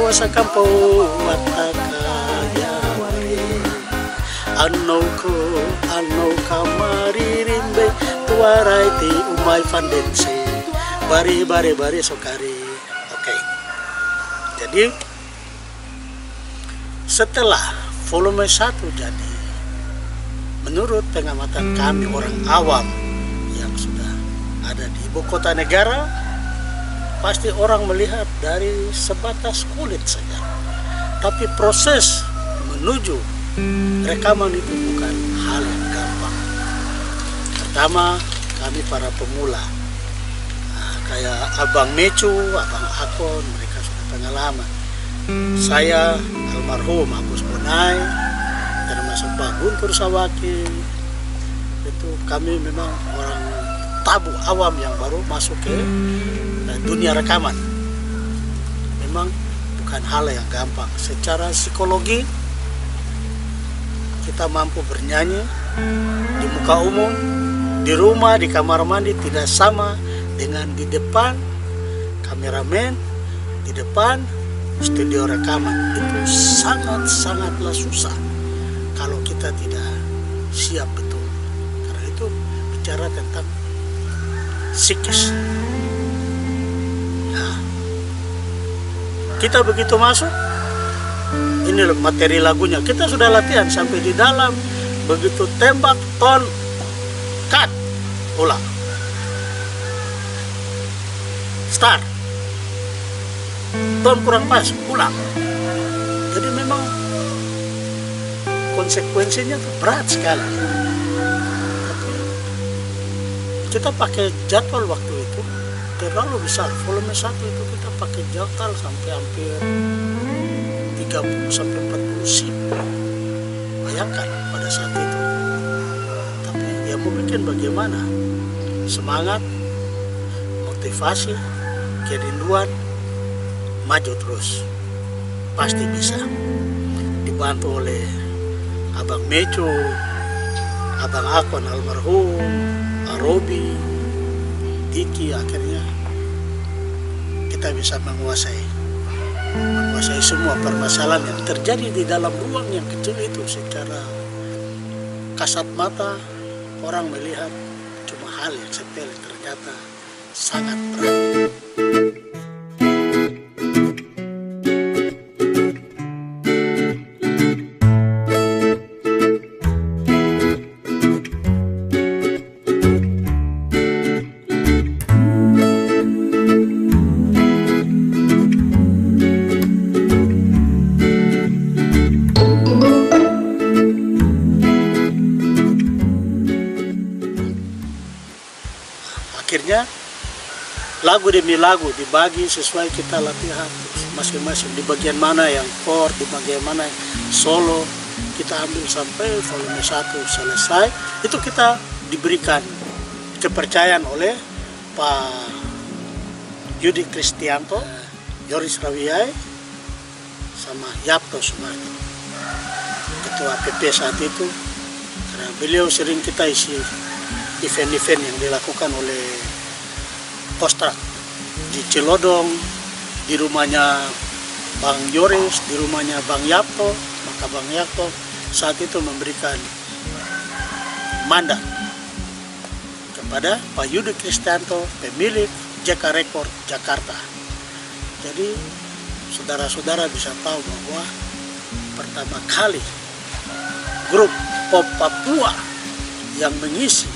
kuasa kampau watakaya anau kamari rimbe tuarai ti umai fandense bari sokari. Oke. Jadi setelah volume 1 jadi, menurut pengamatan kami orang awam yang sudah ada di ibu kota negara, pasti orang melihat dari sebatas kulit saja. Tapi proses menuju rekaman itu bukan hal yang gampang. Pertama, kami para pemula, kayak Abang Mecu, Abang Akon, mereka sudah pengalaman. Saya almarhum Agus Bonai, termasuk Pak Guntur Sawaki, itu kami memang orang tabu awam yang baru masuk ke dunia rekaman. Memang bukan hal yang gampang. Secara psikologi kita mampu bernyanyi di muka umum, di rumah, di kamar mandi tidak sama dengan di depan kameramen, di depan studio rekaman. Itu sangatlah susah kalau kita tidak siap betul. Karena itu bicara tentang psikis. Nah, kita begitu masuk, ini materi lagunya, kita sudah latihan sampai di dalam. Begitu tembak, ton, cut, ulang, start, ton kurang pas, ulang. Jadi memang konsekuensinya tuh berat sekali. Tapi kita pakai jadwal waktu itu terlalu besar. Volume 1 itu kita pakai jadwal sampai hampir 30 sampai 40 scene. Bayangkan pada saat itu. Tapi ya mau bikin bagaimana? Semangat, motivasi, kerinduan, maju terus. Pasti bisa. Dibantu oleh Abang Mecu, Abang Akon almarhum, Arobi, Diki, akhirnya kita bisa menguasai semua permasalahan yang terjadi di dalam ruang yang kecil itu. Secara kasat mata orang melihat cuma hal yang sepele, ternyata sangat berat. Akhirnya lagu demi lagu dibagi sesuai kita latihan masing-masing. Di bagian mana yang chord, di bagian mana yang solo, kita ambil sampai volume 1 selesai. Itu kita diberikan kepercayaan oleh Pak Yudi Kristianto, Yoris Rawiyai, sama Yapto Sumardi, ketua PP saat itu. Karena beliau sering kita isi event-event yang dilakukan oleh Postrak di Cilodong, di rumahnya Bang Yoris, di rumahnya Bang Yapto. Maka Bang Yapto saat itu memberikan mandat kepada Pak Yudi Kristianto, pemilik JK Record Jakarta. Jadi saudara-saudara bisa tahu bahwa pertama kali grup pop Papua yang mengisi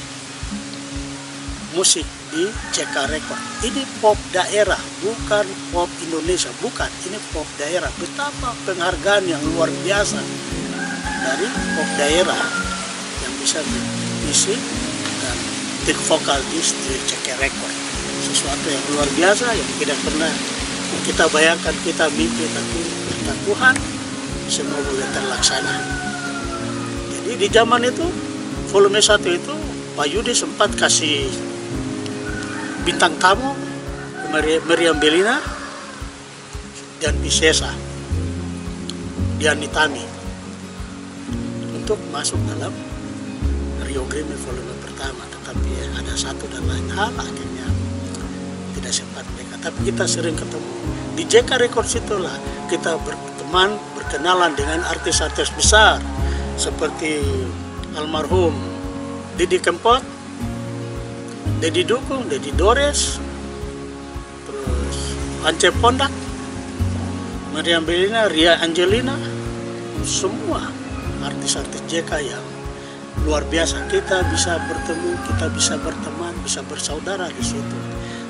musik di JK Record. Ini pop daerah, bukan pop Indonesia, bukan. Ini pop daerah. Betapa penghargaan yang luar biasa dari pop daerah yang bisa mengisi dan tik vokal di JK Record. Sesuatu yang luar biasa yang tidak pernah kita bayangkan. Kita mimpi, tapi kata Tuhan semua boleh terlaksana. Jadi di zaman itu volume 1 itu Pak Yudi sempat kasih bintang tamu Meriam Belina dan Bisesa Diani Tami untuk masuk dalam Rio Grande volume pertama. Tetapi ada satu dan lain hal akhirnya tidak sempat mereka, tapi kita sering ketemu. Di JK Records itulah kita berteman, berkenalan dengan artis-artis besar seperti almarhum Didi Kempot, Dedi Dukung, Dedi Dores, terus Ance Pondak, Maria Belina, Ria Angelina, semua artis-artis JK yang luar biasa. Kita bisa bertemu, kita bisa berteman, bisa bersaudara di situ.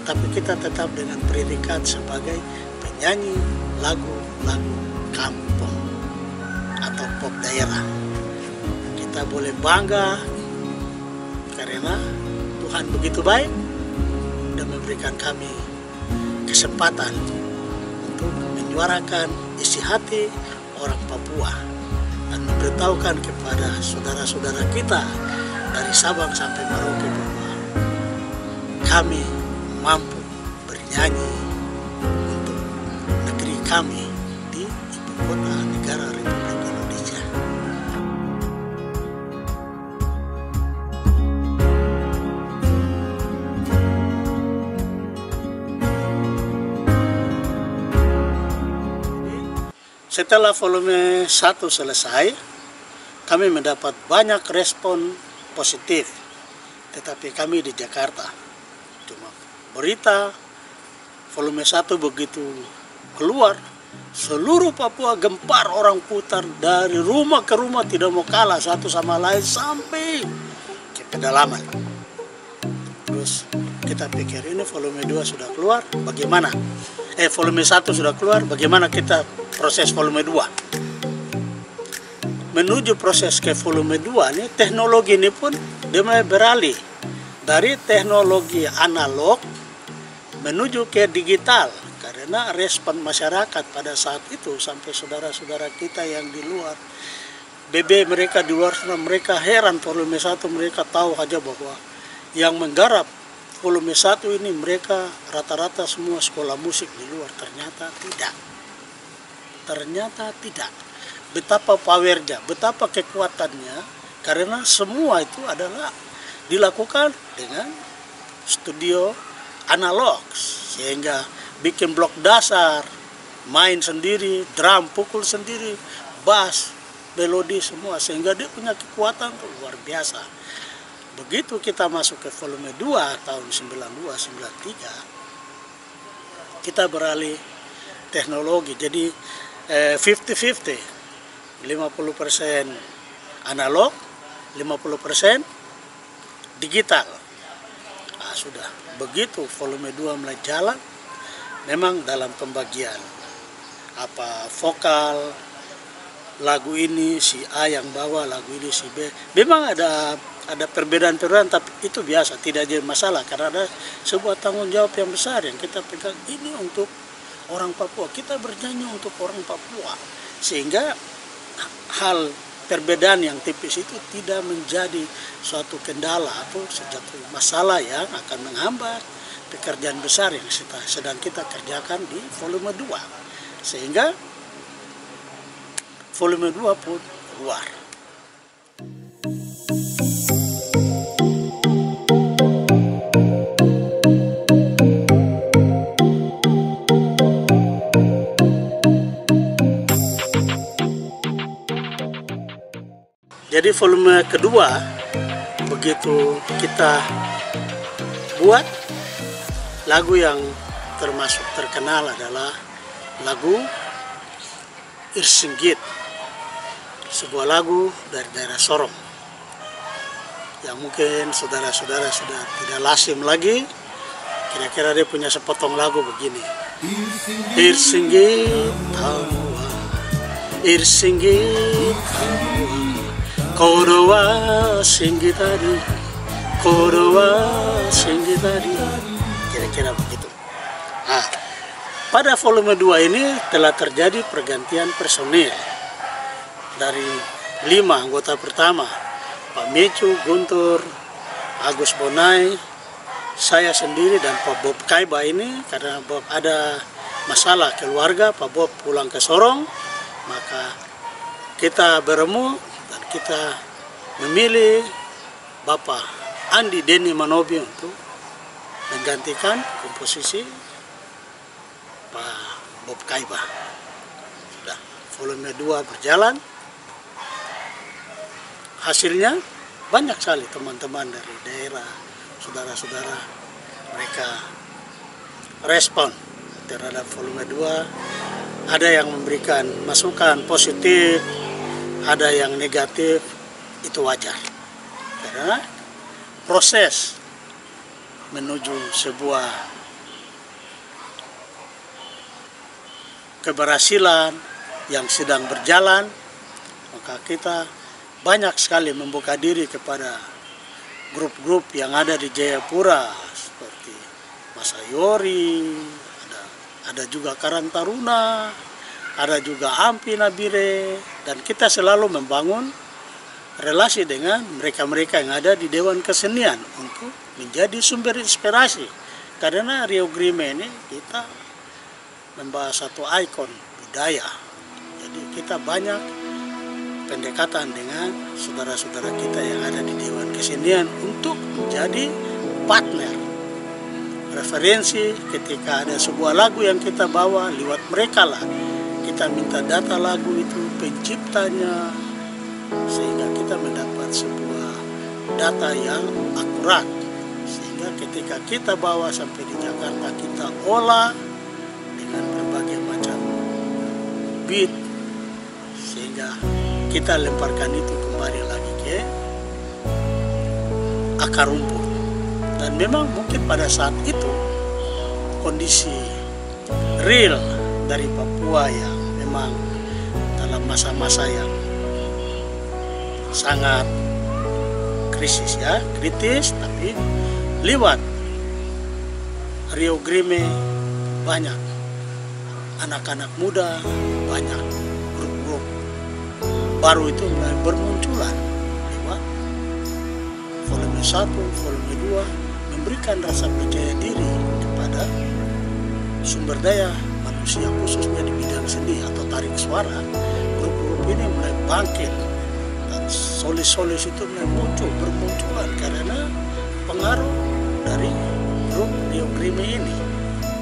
Tapi kita tetap dengan predikat sebagai penyanyi lagu-lagu kampung atau pop daerah. Kita boleh bangga karena Tuhan begitu baik dan memberikan kami kesempatan untuk menyuarakan isi hati orang Papua dan memberitahukan kepada saudara-saudara kita dari Sabang sampai Merauke bahwa kami mampu bernyanyi untuk negeri kami di ibu kota negara Republik Indonesia. Setelah volume 1 selesai, kami mendapat banyak respon positif. Tetapi kami di Jakarta, cuma berita volume 1 begitu keluar, seluruh Papua gempar, orang putar dari rumah ke rumah, tidak mau kalah satu sama lain sampai ke pedalaman. Terus kita pikir ini volume 2 sudah keluar, bagaimana? Volume 1 sudah keluar, bagaimana kita proses volume 2? Menuju proses ke volume 2 ini, teknologi ini pun dia mulai beralih dari teknologi analog menuju ke digital, karena respon masyarakat pada saat itu sampai saudara-saudara kita yang di luar, BB mereka di luar sana, mereka heran volume 1, mereka tahu aja bahwa yang menggarap volume 1 ini mereka rata-rata semua sekolah musik di luar. Ternyata tidak. Betapa powernya, betapa kekuatannya, karena semua itu adalah dilakukan dengan studio analog, sehingga bikin blok dasar, main sendiri, drum pukul sendiri, bass, melodi semua, sehingga dia punya kekuatan luar biasa. Begitu kita masuk ke volume 2 tahun 92-93, kita beralih teknologi, jadi 50-50, 50% analog, 50% digital. Nah, sudah begitu volume 2 mulai jalan, memang dalam pembagian vokal, lagu ini si A yang bawa, lagu ini si B, memang ada perbedaan-perbedaan, tapi itu biasa, tidak jadi masalah, karena ada sebuah tanggung jawab yang besar yang kita pegang. Ini untuk orang Papua, kita bernyanyi untuk orang Papua, sehingga hal perbedaan yang tipis itu tidak menjadi suatu kendala atau suatu masalah yang akan menghambat pekerjaan besar yang sedang kita kerjakan di volume 2, sehingga volume 2 pun keluar. Jadi volume kedua, begitu kita buat, lagu yang termasuk terkenal adalah lagu Irsinggit, sebuah lagu dari daerah Sorong yang mungkin saudara-saudara sudah tidak lazim lagi. Kira-kira dia punya sepotong lagu begini. Irsinggit tawa, Irsinggit tawa, Kodowa singgitari, Kodowa singgitari, kira-kira begitu. Nah, pada volume 2 ini telah terjadi pergantian personil dari 5 anggota pertama, Pak Mecu, Guntur, Agus Bonai, saya sendiri dan Pak Bob Kaiba ini, karena Bob ada masalah keluarga, Pak Bob pulang ke Sorong, maka kita beremu dan kita memilih Bapak Andi Deni Manobi untuk menggantikan komposisi Pak Bob Kaiba. Sudah, volume 2 berjalan. Hasilnya banyak sekali teman-teman dari daerah, saudara-saudara, mereka respon terhadap volume 2. Ada yang memberikan masukan positif, ada yang negatif. Itu wajar, karena proses menuju sebuah keberhasilan yang sedang berjalan, maka kita banyak sekali membuka diri kepada grup-grup yang ada di Jayapura seperti Mas Ayori, ada juga Karang Taruna, ada juga Ampi Nabire, dan kita selalu membangun relasi dengan mereka-mereka yang ada di Dewan Kesenian untuk menjadi sumber inspirasi. Karena Rio Grime ini kita membahas satu ikon budaya, jadi kita banyak pendekatan dengan saudara-saudara kita yang ada di Dewan Kesenian untuk menjadi partner referensi. Ketika ada sebuah lagu yang kita bawa, lewat mereka lah kita minta data lagu itu, penciptanya, sehingga kita mendapat sebuah data yang akurat, sehingga ketika kita bawa sampai di Jakarta, kita olah dengan berbagai macam beat, sehingga kita lemparkan itu kembali lagi ke akar rumput. Dan memang mungkin pada saat itu kondisi real dari Papua yang memang dalam masa-masa yang sangat krisis, tapi lewat Rio Grime banyak anak-anak muda, banyak grup-grup baru itu mulai bermunculan lewat volume 1, volume 2, memberikan rasa percaya diri kepada sumber daya manusia khususnya di bidang seni atau tarik suara. Grup-grup ini mulai bangkit, solis-solis itu muncul, bermunculan karena pengaruh dari grup Rio Grime ini.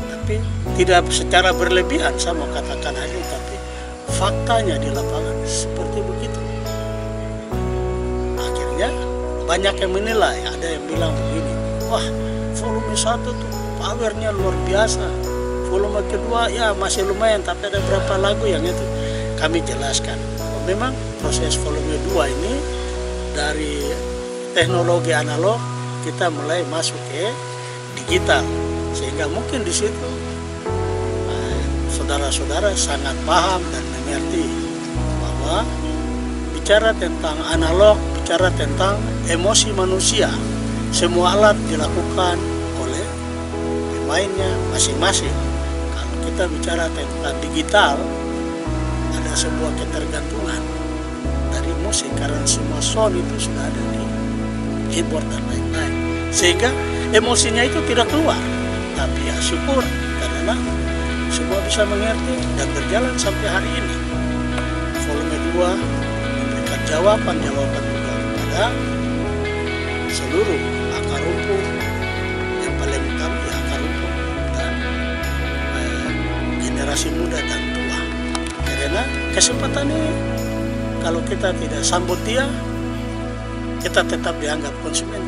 Tapi tidak secara berlebihan saya mau katakan aja, tapi faktanya di lapangan seperti begitu. Akhirnya banyak yang menilai, ada yang bilang begini, wah volume 1 tuh powernya luar biasa, volume kedua ya masih lumayan, tapi ada berapa lagu yang itu. Kami jelaskan, memang proses volume 2 ini dari teknologi analog kita mulai masuk ke digital, sehingga mungkin di situ saudara-saudara sangat paham dan mengerti bahwa bicara tentang analog, bicara tentang emosi manusia, semua alat dilakukan oleh pemainnya masing-masing. Kalau kita bicara tentang digital, ada sebuah ketergantungan dari musik karena semua sound itu sudah ada di keyboard dan lain-lain, sehingga emosinya itu tidak keluar. Tapi ya syukur karena semua bisa mengerti dan berjalan sampai hari ini. Volume 2 memberikan jawaban-jawaban juga kepada seluruh akar rumput, yang paling utama ya akar rumput dan generasi muda dan tua. Karena kesempatan ini kalau kita tidak sambut dia, kita tetap dianggap konsumen.